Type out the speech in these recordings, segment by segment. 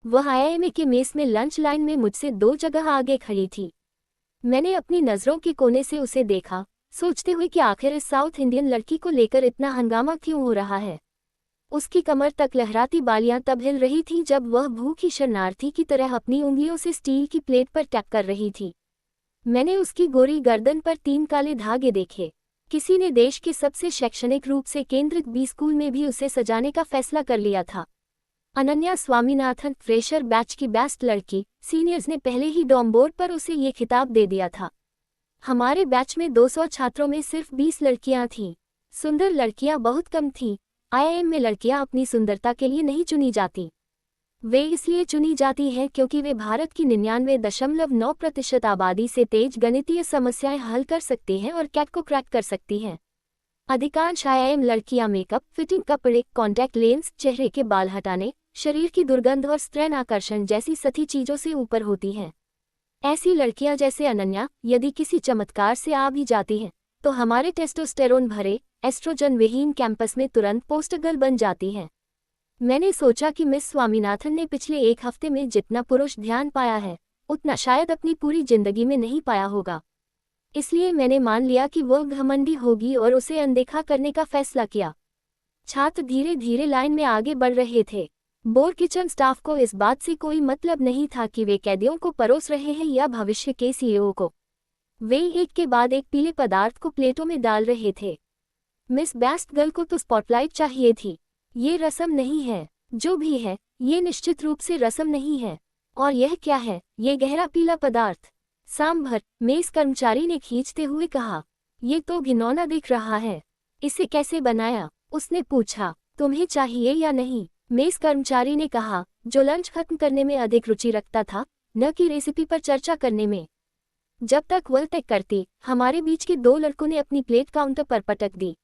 वह आईआईएम के मेस में लंच लाइन में मुझसे 2 जगह आगे खड़ी थी। मैंने अपनी नज़रों के कोने से उसे देखा, सोचते हुए कि आखिर इस साउथ इंडियन लड़की को लेकर इतना हंगामा क्यों हो रहा है। उसकी कमर तक लहराती बालियां तब हिल रही थीं जब वह भूखी शरणार्थी की तरह अपनी उंगलियों से स्टील की प्लेट पर टैप कर रही थी। मैंने उसकी गोरी गर्दन पर 3 काले धागे देखे। किसी ने देश के सबसे शैक्षणिक रूप से केंद्रित बी स्कूल में भी उसे सजाने का फैसला कर लिया था। अनन्या स्वामीनाथन, फ्रेशर बैच की बेस्ट लड़की, सीनियर्स ने पहले ही डॉर्म बोर्ड पर उसे ये खिताब दे दिया था। हमारे बैच में 200 छात्रों में सिर्फ 20 लड़कियां थीं। सुंदर लड़कियां बहुत कम थीं। आईआईएम में लड़कियां अपनी सुंदरता के लिए नहीं चुनी जाती। वे इसलिए चुनी जाती हैं क्योंकि वे भारत की 99.9% आबादी से तेज गणितीय समस्याएं हल कर सकती हैं और कैट को क्रैक कर सकती हैं। अधिकांश आईआईएम लड़कियां मेकअप, फिटिंग कपड़े, कॉन्टैक्ट लेंस, चेहरे के बाल हटाने, शरीर की दुर्गंध और स्त्रैण आकर्षण जैसी सभी चीजों से ऊपर होती हैं। ऐसी लड़कियां जैसे अनन्या यदि किसी चमत्कार से आ भी जाती हैं तो हमारे टेस्टोस्टेरोन भरे, एस्ट्रोजन विहीन कैंपस में तुरंत पोस्टर गर्ल बन जाती हैं। मैंने सोचा कि मिस स्वामीनाथन ने पिछले 1 हफ्ते में जितना पुरुष ध्यान पाया है उतना शायद अपनी पूरी जिंदगी में नहीं पाया होगा। इसलिए मैंने मान लिया कि वह घमंडी होगी और उसे अनदेखा करने का फैसला किया। छात्र धीरे धीरे लाइन में आगे बढ़ रहे थे। बोर्ड किचन स्टाफ को इस बात से कोई मतलब नहीं था कि वे कैदियों को परोस रहे हैं या भविष्य के सीईओ को। वे एक के बाद एक पीले पदार्थ को प्लेटों में डाल रहे थे। मिस बेस्ट गर्ल को तो स्पॉटलाइट चाहिए थी। ये रस्म नहीं है। जो भी है, ये निश्चित रूप से रस्म नहीं है। और यह क्या है? ये गहरा पीला पदार्थ। सांभर, मेस कर्मचारी ने खींचते हुए कहा। ये तो घिनौना दिख रहा है। इसे कैसे बनाया? उसने पूछा। तुम्हें चाहिए या नहीं? मेस कर्मचारी ने कहा, जो लंच खत्म करने में अधिक रुचि रखता था, न कि रेसिपी पर चर्चा करने में। जब तक वह तय करती, हमारे बीच के 2 लड़कों ने अपनी प्लेट काउंटर पर पटक दी।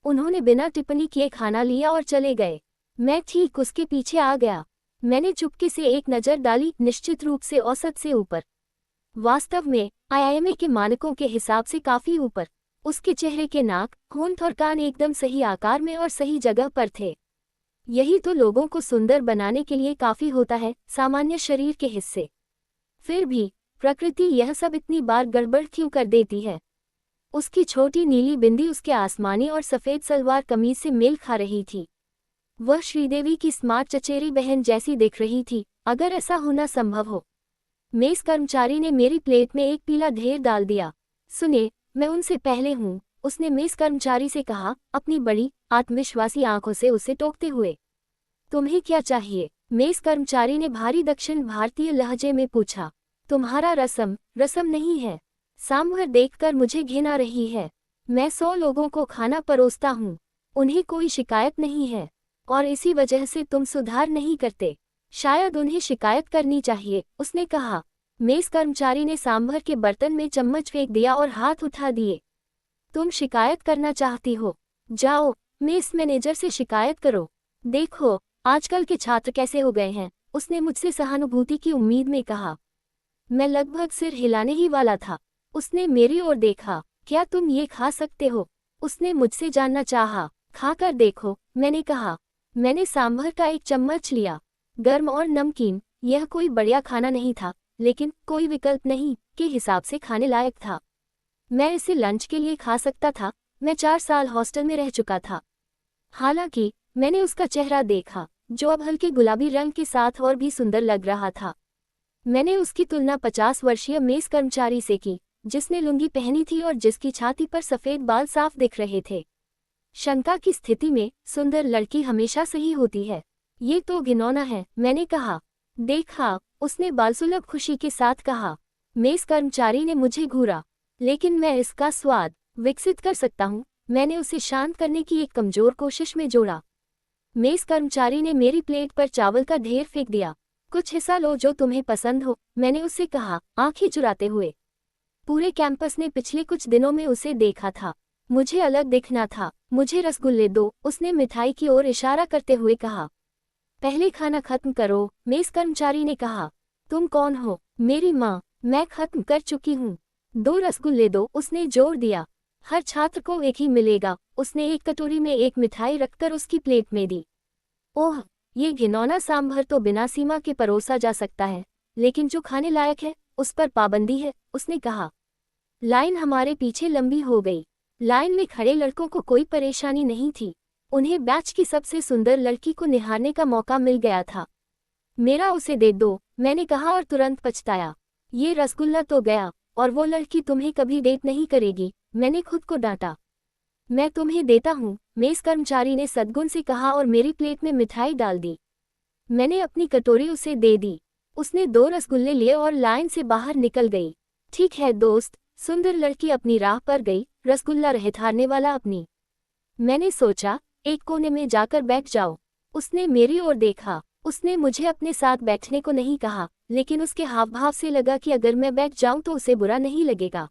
उन्होंने बिना टिप्पणी किए खाना लिया और चले गए। मैं ठीक उसके पीछे आ गया। मैंने चुपके से एक नज़र डाली, निश्चित रूप से औसत से ऊपर। वास्तव में आईआईएम के मानकों के हिसाब से काफी ऊपर। उसके चेहरे के नाक, होंठ और कान एकदम सही आकार में और सही जगह पर थे। यही तो लोगों को सुंदर बनाने के लिए काफी होता है, सामान्य शरीर के हिस्से। फिर भी प्रकृति यह सब इतनी बार गड़बड़ क्यों कर देती है? उसकी छोटी नीली बिंदी उसके आसमानी और सफेद सलवार कमीज से मेल खा रही थी। वह श्रीदेवी की स्मार्ट चचेरी बहन जैसी दिख रही थी, अगर ऐसा होना संभव हो। मेस कर्मचारी ने मेरी प्लेट में एक पीला ढेर डाल दिया। सुने, मैं उनसे पहले हूँ, उसने मेस कर्मचारी से कहा, अपनी बड़ी आत्मविश्वासी आंखों से उसे टोकते हुए। तुम्हें क्या चाहिए? मेस कर्मचारी ने भारी दक्षिण भारतीय लहजे में पूछा। तुम्हारा रसम नहीं है। सांभर देखकर मुझे घिन आ रही है। मैं 100 लोगों को खाना परोसता हूँ। उन्हें कोई शिकायत नहीं है और इसी वजह से तुम सुधार नहीं करते। शायद उन्हें शिकायत करनी चाहिए, उसने कहा। मेस कर्मचारी ने सांभर के बर्तन में चम्मच फेंक दिया और हाथ उठा दिए। तुम शिकायत करना चाहती हो? जाओ, मेस मैनेजर से शिकायत करो। देखो आजकल के छात्र कैसे हो गए हैं, उसने मुझसे सहानुभूति की उम्मीद में कहा। मैं लगभग सिर हिलाने ही वाला था। उसने मेरी ओर देखा। क्या तुम ये खा सकते हो? उसने मुझसे जानना चाहा। खाकर देखो, मैंने कहा। मैंने सांभर का एक चम्मच लिया। गर्म और नमकीन, यह कोई बढ़िया खाना नहीं था, लेकिन कोई विकल्प नहीं के हिसाब से खाने लायक था। मैं इसे लंच के लिए खा सकता था। मैं 4 साल हॉस्टल में रह चुका था। हालांकि मैंने उसका चेहरा देखा, जो अब हल्के गुलाबी रंग के साथ और भी सुंदर लग रहा था। मैंने उसकी तुलना 50 वर्षीय मेस कर्मचारी से की, जिसने लुंगी पहनी थी और जिसकी छाती पर सफेद बाल साफ दिख रहे थे। शंका की स्थिति में सुंदर लड़की हमेशा सही होती है। ये तो घिनौना है, मैंने कहा। देखा, उसने बालसुलभ खुशी के साथ कहा। मेस कर्मचारी ने मुझे घूरा। लेकिन मैं इसका स्वाद विकसित कर सकता हूँ, मैंने उसे शांत करने की एक कमजोर कोशिश में जोड़ा। मेस कर्मचारी ने मेरी प्लेट पर चावल का ढेर फेंक दिया। कुछ हिस्सा लो जो तुम्हें पसंद हो, मैंने उससे कहा, आंखें चुराते हुए। पूरे कैंपस ने पिछले कुछ दिनों में उसे देखा था। मुझे अलग दिखना था। मुझे रसगुल्ले दो, उसने मिठाई की ओर इशारा करते हुए कहा। पहले खाना खत्म करो, मेस कर्मचारी ने कहा। तुम कौन हो? मेरी माँ। मैं खत्म कर चुकी हूँ। 2 रसगुल्ले दो, उसने जोर दिया। हर छात्र को एक ही मिलेगा। उसने एक कटोरी में एक मिठाई रखकर उसकी प्लेट में दी। ओह, ये घिनौना सांभर तो बिना सीमा के परोसा जा सकता है, लेकिन जो खाने लायक है उस पर पाबंदी है, उसने कहा। लाइन हमारे पीछे लंबी हो गई। लाइन में खड़े लड़कों को कोई परेशानी नहीं थी। उन्हें बैच की सबसे सुंदर लड़की को निहारने का मौका मिल गया था। मेरा उसे दे दो, मैंने कहा और तुरंत पछताया। ये रसगुल्ला तो गया, और वो लड़की तुम्हें कभी डेट नहीं करेगी, मैंने खुद को डांटा। मैं तुम्हें देता हूँ, मेज कर्मचारी ने सद्गुण से कहा और मेरी प्लेट में मिठाई डाल दी। मैंने अपनी कटोरी उसे दे दी। उसने 2 रसगुल्ले लिए और लाइन से बाहर निकल गई। ठीक है दोस्त, सुंदर लड़की अपनी राह पर गई, रसगुल्ला रहित हारने वाला अपनी। मैंने सोचा, एक कोने में जाकर बैठ जाओ। उसने मेरी ओर देखा। उसने मुझे अपने साथ बैठने को नहीं कहा, लेकिन उसके हाव भाव से लगा कि अगर मैं बैठ जाऊं तो उसे बुरा नहीं लगेगा।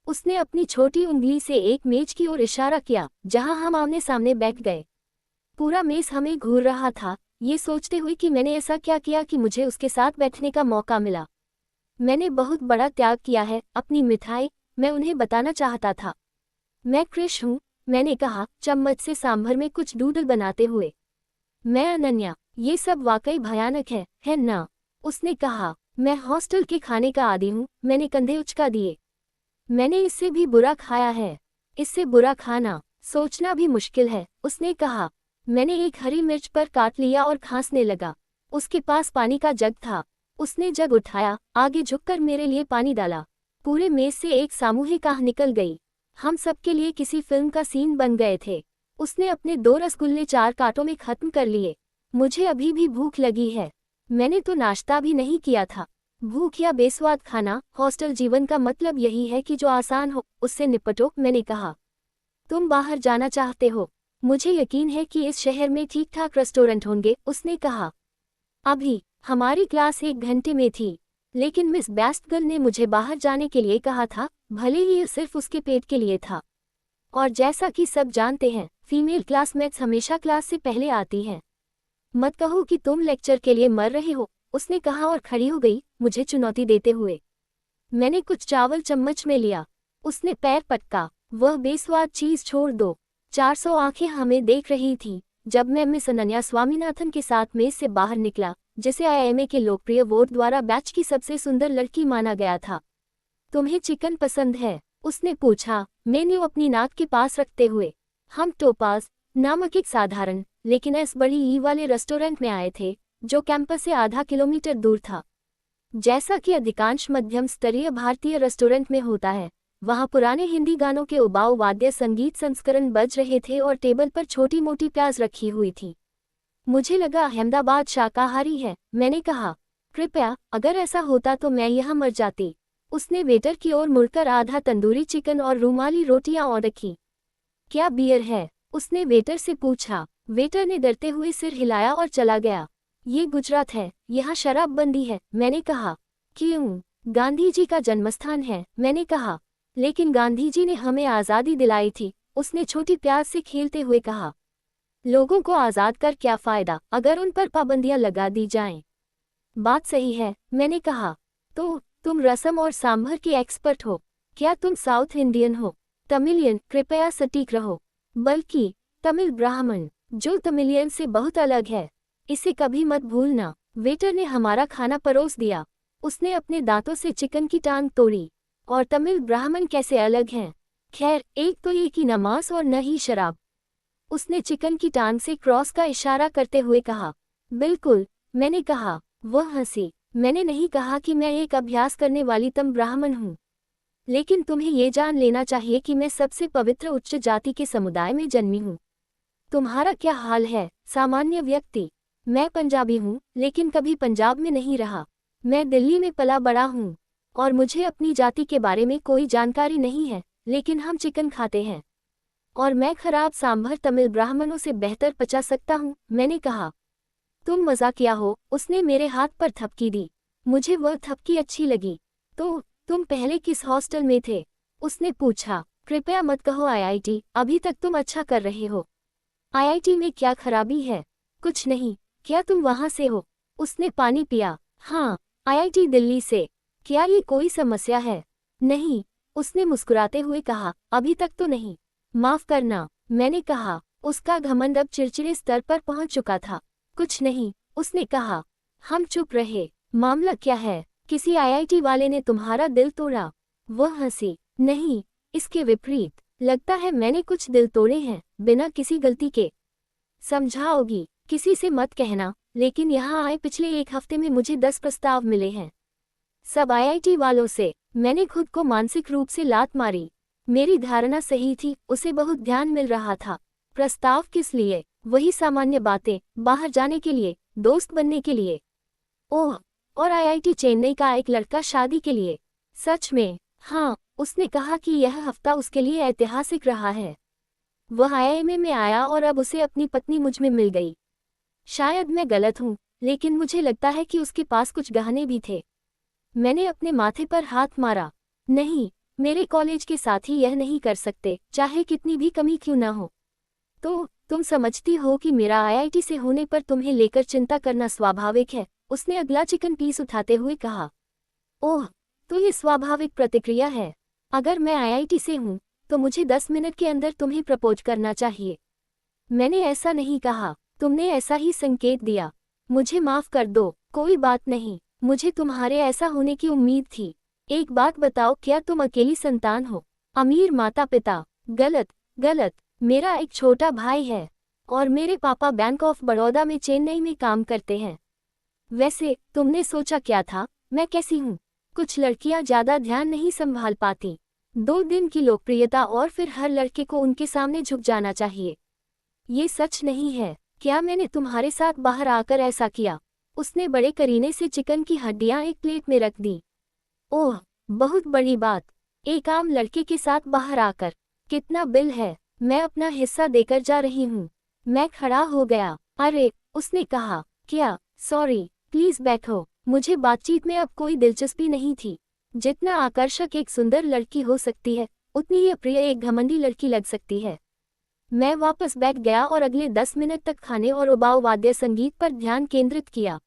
उसने अपनी छोटी उंगली से एक मेज की ओर इशारा किया, जहां हम आमने सामने बैठ गए। पूरा मेज हमें घूर रहा था, ये सोचते हुए कि मैंने ऐसा क्या किया कि मुझे उसके साथ बैठने का मौका मिला। मैंने बहुत बड़ा त्याग किया है, अपनी मिठाई, मैं उन्हें बताना चाहता था। मैं क्रिश हूँ, मैंने कहा, चम्मच से सांभर में कुछ डूडल बनाते हुए। मैं अनन्या, ये सब वाकई भयानक है ना? उसने कहा। मैं हॉस्टल के खाने का आदी हूँ, मैंने कंधे उचका दिए। मैंने इससे भी बुरा खाया है। इससे बुरा खाना सोचना भी मुश्किल है, उसने कहा। मैंने एक हरी मिर्च पर काट लिया और खांसने लगा। उसके पास पानी का जग था। उसने जग उठाया, आगे झुककर मेरे लिए पानी डाला। पूरे मेज से एक सामूहिक आह निकल गई। हम सबके लिए किसी फिल्म का सीन बन गए थे। उसने अपने 2 रसगुल्ले 4 कांटों में खत्म कर लिए। मुझे अभी भी भूख लगी है। मैंने तो नाश्ता भी नहीं किया था। भूख या बेस्वाद खाना, हॉस्टल जीवन का मतलब यही है कि जो आसान हो उससे निपटो, मैंने कहा। तुम बाहर जाना चाहते हो? मुझे यकीन है कि इस शहर में ठीक ठाक रेस्टोरेंट होंगे, उसने कहा। अभी हमारी क्लास 1 घंटे में थी, लेकिन मिस बैस्टगल ने मुझे बाहर जाने के लिए कहा था, भले ही ये सिर्फ उसके पेट के लिए था। और जैसा कि सब जानते हैं, फीमेल क्लासमेट्स हमेशा क्लास से पहले आती हैं। मत कहो कि तुम लेक्चर के लिए मर रहे हो, उसने कहा और खड़ी हो गई, मुझे चुनौती देते हुए। मैंने कुछ चावल चम्मच में लिया। उसने पैर पटका, वह बेस्वाद चीज छोड़ दो। 400 आंखें हमें देख रही थीं, जब मैं मिस अनन्या स्वामीनाथन के साथ मेज से बाहर निकला, जिसे आईएमए के लोकप्रिय वोट द्वारा बैच की सबसे सुंदर लड़की माना गया था। तुम्हें चिकन पसंद है? उसने पूछा, मेन्यू अपनी नाक के पास रखते हुए। हम टोपाज नामक एक साधारण लेकिन एस बड़ी ई वाले रेस्टोरेंट में आए थे, जो कैंपस से आधा किलोमीटर दूर था। जैसा कि अधिकांश मध्यम स्तरीय भारतीय रेस्टोरेंट में होता है, वहाँ पुराने हिंदी गानों के उबाऊ वाद्य संगीत संस्करण बज रहे थे और टेबल पर छोटी मोटी प्याज रखी हुई थी। मुझे लगा अहमदाबाद शाकाहारी है, मैंने कहा। कृपया, अगर ऐसा होता तो मैं यहाँ मर जाती। उसने वेटर की ओर मुड़कर आधा तंदूरी चिकन और रुमाली रोटियां ऑर्डर की। क्या बियर है? उसने वेटर से पूछा। वेटर ने डरते हुए सिर हिलाया और चला गया। ये गुजरात है, यहाँ शराबबंदी है, मैंने कहा। क्यों? गांधी जी का जन्मस्थान है, मैंने कहा। लेकिन गांधी जी ने हमें आज़ादी दिलाई थी, उसने छोटी प्याज से खेलते हुए कहा। लोगों को आज़ाद कर क्या फ़ायदा, अगर उन पर पाबंदियां लगा दी जाएं। बात सही है, मैंने कहा। तो तुम रसम और सांभर के एक्सपर्ट हो। क्या तुम साउथ इंडियन हो? तमिलियन, कृपया सटीक रहो। बल्कि तमिल ब्राह्मण, जो तमिलियन से बहुत अलग है। इसे कभी मत भूलना। वेटर ने हमारा खाना परोस दिया। उसने अपने दांतों से चिकन की टांग तोड़ी। और तमिल ब्राह्मण कैसे अलग हैं? खैर, एक तो ये कि न मांस और न ही शराब। उसने चिकन की टांग से क्रॉस का इशारा करते हुए कहा। बिल्कुल, मैंने कहा। वह हंसी। मैंने नहीं कहा कि मैं एक अभ्यास करने वाली तम ब्राह्मण हूँ। लेकिन तुम्हें ये जान लेना चाहिए कि मैं सबसे पवित्र उच्च जाति के समुदाय में जन्मी हूँ। तुम्हारा क्या हाल है, सामान्य व्यक्ति? मैं पंजाबी हूँ, लेकिन कभी पंजाब में नहीं रहा। मैं दिल्ली में पला बड़ा हूँ। और मुझे अपनी जाति के बारे में कोई जानकारी नहीं है, लेकिन हम चिकन खाते हैं। और मैं खराब सांभर तमिल ब्राह्मणों से बेहतर पचा सकता हूँ, मैंने कहा। तुम मजाकिया हो, उसने मेरे हाथ पर थपकी दी। मुझे वह थपकी अच्छी लगी। तो तुम पहले किस हॉस्टल में थे? उसने पूछा। कृपया मत कहो आईआईटी, अभी तक तुम अच्छा कर रहे हो। आईआईटी में क्या खराबी है? कुछ नहीं। क्या तुम वहां से हो? उसने पानी पिया। हाँ, आईआईटी दिल्ली से। क्या ये कोई समस्या है? नहीं, उसने मुस्कुराते हुए कहा, अभी तक तो नहीं। माफ करना, मैंने कहा। उसका घमंड अब चिड़चिड़े स्तर पर पहुंच चुका था। कुछ नहीं, उसने कहा। हम चुप रहे। मामला क्या है? किसी आईआईटी वाले ने तुम्हारा दिल तोड़ा? वह हंसी। नहीं, इसके विपरीत। लगता है मैंने कुछ दिल तोड़े हैं, बिना किसी गलती के। समझाओगी? किसी से मत कहना, लेकिन यहाँ आए पिछले 1 हफ्ते में मुझे 10 प्रस्ताव मिले हैं। सब आईआईटी वालों से। मैंने खुद को मानसिक रूप से लात मारी। मेरी धारणा सही थी, उसे बहुत ध्यान मिल रहा था। प्रस्ताव किस लिए? वही सामान्य बातें, बाहर जाने के लिए, दोस्त बनने के लिए। ओह, और आईआईटी चेन्नई का एक लड़का शादी के लिए। सच में? हाँ, उसने कहा कि यह हफ्ता उसके लिए ऐतिहासिक रहा है। वह आईआईएम में आया और अब उसे अपनी पत्नी मुझ में मिल गई। शायद मैं गलत हूँ, लेकिन मुझे लगता है कि उसके पास कुछ गहने भी थे। मैंने अपने माथे पर हाथ मारा। नहीं, मेरे कॉलेज के साथी यह नहीं कर सकते, चाहे कितनी भी कमी क्यों ना हो। तो तुम समझती हो कि मेरा आईआईटी से होने पर तुम्हें लेकर चिंता करना स्वाभाविक है, उसने अगला चिकन पीस उठाते हुए कहा। ओह, तो ये स्वाभाविक प्रतिक्रिया है। अगर मैं आईआईटी से हूँ, तो मुझे 10 मिनट के अंदर तुम्हें प्रपोज करना चाहिए। मैंने ऐसा नहीं कहा, तुमने ऐसा ही संकेत दिया। मुझे माफ कर दो, कोई बात नहीं, मुझे तुम्हारे ऐसा होने की उम्मीद थी। एक बात बताओ, क्या तुम अकेली संतान हो? अमीर माता पिता? गलत, गलत। मेरा एक छोटा भाई है, और मेरे पापा बैंक ऑफ बड़ौदा में चेन्नई में काम करते हैं। वैसे तुमने सोचा क्या था, मैं कैसी हूँ? कुछ लड़कियां ज्यादा ध्यान नहीं संभाल पाती। 2 दिन की लोकप्रियता और फिर हर लड़के को उनके सामने झुक जाना चाहिए। ये सच नहीं है। क्या मैंने तुम्हारे साथ बाहर आकर ऐसा किया? उसने बड़े करीने से चिकन की हड्डियां एक प्लेट में रख दी। ओह, बहुत बड़ी बात। एक आम लड़के के साथ बाहर आकर। कितना बिल है? मैं अपना हिस्सा देकर जा रही हूँ। मैं खड़ा हो गया। अरे, उसने कहा। क्या? सॉरी, प्लीज बैठो। मुझे बातचीत में अब कोई दिलचस्पी नहीं थी। जितना आकर्षक एक सुंदर लड़की हो सकती है, उतनी ही अप्रिय एक घमंडी लड़की लग सकती है। मैं वापस बैठ गया और अगले 10 मिनट तक खाने और उबाऊ वाद्य संगीत पर ध्यान केंद्रित किया।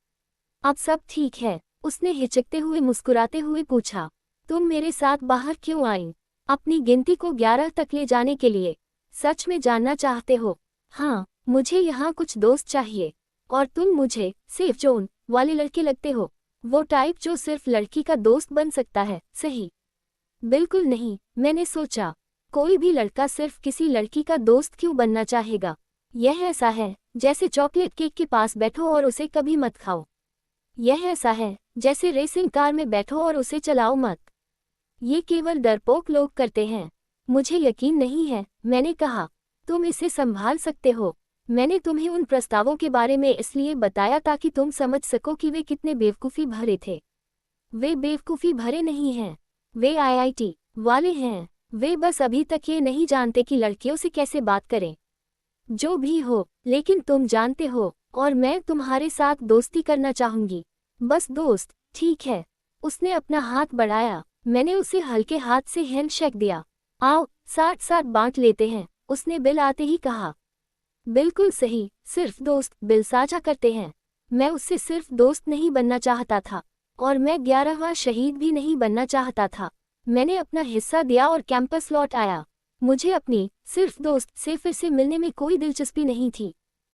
अब सब ठीक है, उसने हिचकते हुए मुस्कुराते हुए पूछा। तुम मेरे साथ बाहर क्यों आई? अपनी गिनती को 11 तक ले जाने के लिए। सच में जानना चाहते हो? हाँ, मुझे यहाँ कुछ दोस्त चाहिए। और तुम मुझे सेफ जोन वाले लड़के लगते हो, वो टाइप जो सिर्फ लड़की का दोस्त बन सकता है, सही? बिल्कुल नहीं, मैंने सोचा, कोई भी लड़का सिर्फ किसी लड़की का दोस्त क्यों बनना चाहेगा? यह ऐसा है जैसे चॉकलेट केक के पास बैठो और उसे कभी मत खाओ। यह ऐसा है जैसे रेसिंग कार में बैठो और उसे चलाओ मत। ये केवल डरपोक लोग करते हैं। मुझे यकीन नहीं है, मैंने कहा। तुम इसे संभाल सकते हो। मैंने तुम्हें उन प्रस्तावों के बारे में इसलिए बताया ताकि तुम समझ सको कि वे कितने बेवकूफ़ी भरे थे। वे बेवकूफ़ी भरे नहीं हैं, वे आईआईटी वाले हैं। वे बस अभी तक ये नहीं जानते कि लड़कियों से कैसे बात करें। जो भी हो, लेकिन तुम जानते हो, और मैं तुम्हारे साथ दोस्ती करना चाहूंगी। बस दोस्त, ठीक है? उसने अपना हाथ बढ़ाया। मैंने उसे हल्के हाथ से हैंडशेक दिया। आओ, 60-60 बांट लेते हैं, उसने बिल आते ही कहा। बिल्कुल सही, सिर्फ दोस्त बिल साझा करते हैं। मैं उससे सिर्फ दोस्त नहीं बनना चाहता था, और मैं 11वां शहीद भी नहीं बनना चाहता था। मैंने अपना हिस्सा दिया और कैंपस लौट आया। मुझे अपनी सिर्फ दोस्त से फिर से मिलने में कोई दिलचस्पी नहीं थी।